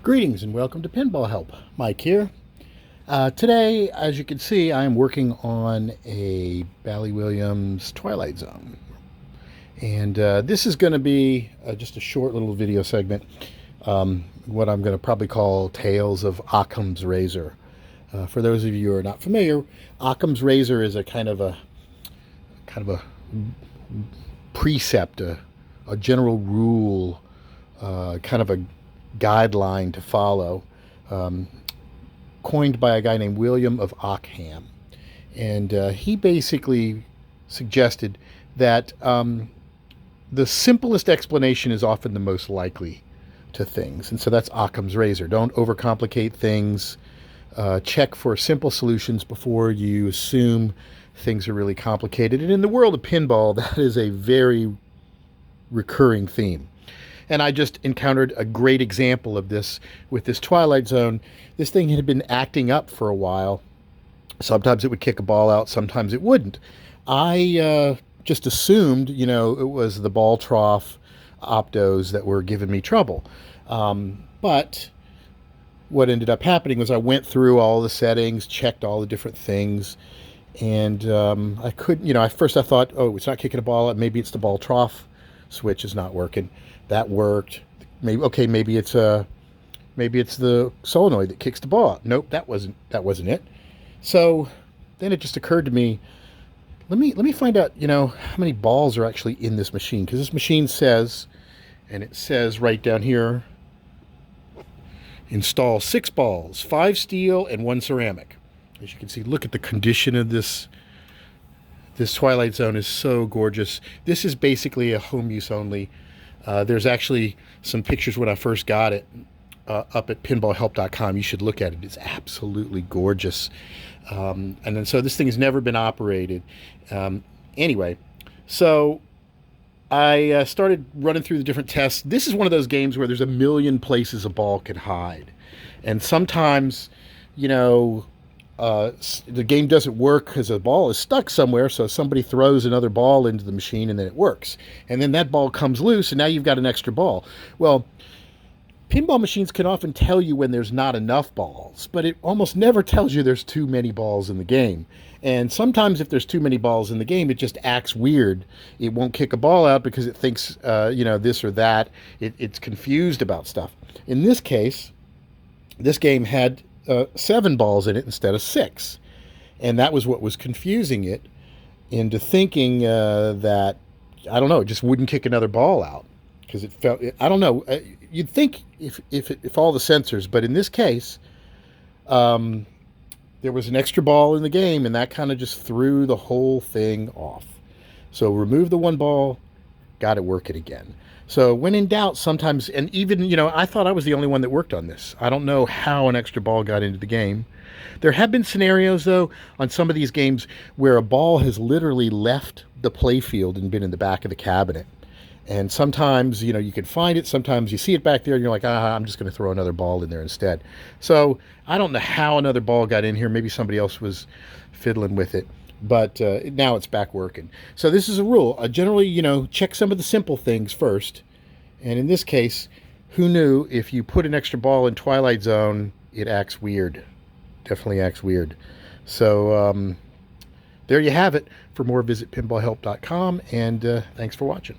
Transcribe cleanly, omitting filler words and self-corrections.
Greetings and welcome to Pinball Help. Mike here. Today, as you can see, I am working on a Bally Williams Twilight Zone. And this is going to be just a short little video segment, what I'm going to probably call Tales of Occam's Razor. For those of you who are not familiar, Occam's Razor is a kind of a precept, a general rule, kind of a guideline to follow, coined by a guy named William of Occam. And he basically suggested that the simplest explanation is often the most likely to things. And so that's Occam's razor. Don't overcomplicate things. Check for simple solutions before you assume things are really complicated. And in the world of pinball, that is a very recurring theme. And I just encountered a great example of this with this Twilight Zone. This thing had been acting up for a while. Sometimes it would kick a ball out, sometimes it wouldn't. I just assumed, it was the ball trough Optos that were giving me trouble. But what ended up happening was I went through all the settings, checked all the different things, and I couldn't, at first I thought, oh, it's not kicking a ball out, maybe it's the ball trough switch is not working. That worked. Maybe it's the solenoid that kicks the ball out. Nope, that wasn't it. So then it just occurred to me, let me find out, how many balls are actually in this machine, because this machine says, and it says right down here, install 6 balls, 5 steel and 1 ceramic. As you can see, look at the condition of this. This Twilight Zone is so gorgeous. This is basically a home use only. There's actually some pictures when I first got it up at pinballhelp.com. You should look at it. It's absolutely gorgeous. And then so this thing has never been operated. Anyway, so I started running through the different tests. This is one of those games where there's a million places a ball can hide. And sometimes, the game doesn't work because the ball is stuck somewhere, so somebody throws another ball into the machine and then it works. And then that ball comes loose and now you've got an extra ball. Well, pinball machines can often tell you when there's not enough balls, but it almost never tells you there's too many balls in the game. And sometimes if there's too many balls in the game, it just acts weird. It won't kick a ball out because it thinks, this or that. It's confused about stuff. In this case, this game had 7 balls in it instead of 6. And that was what was confusing it into thinking that, I don't know, it just wouldn't kick another ball out. Because it felt, I don't know, you'd think if all the sensors, but in this case, there was an extra ball in the game and that kind of just threw the whole thing off. So remove the 1 ball, got it working again. So when in doubt, sometimes, and even, I thought I was the only one that worked on this. I don't know how an extra ball got into the game. There have been scenarios, though, on some of these games where a ball has literally left the playfield and been in the back of the cabinet. And sometimes, you can find it. Sometimes you see it back there and you're like, I'm just going to throw another ball in there instead. So I don't know how another ball got in here. Maybe somebody else was fiddling with it. But now it's back working. So this is a rule. Generally, check some of the simple things first. And in this case, who knew if you put an extra ball in Twilight Zone, it acts weird. Definitely acts weird. So there you have it. For more, visit pinballhelp.com. And thanks for watching.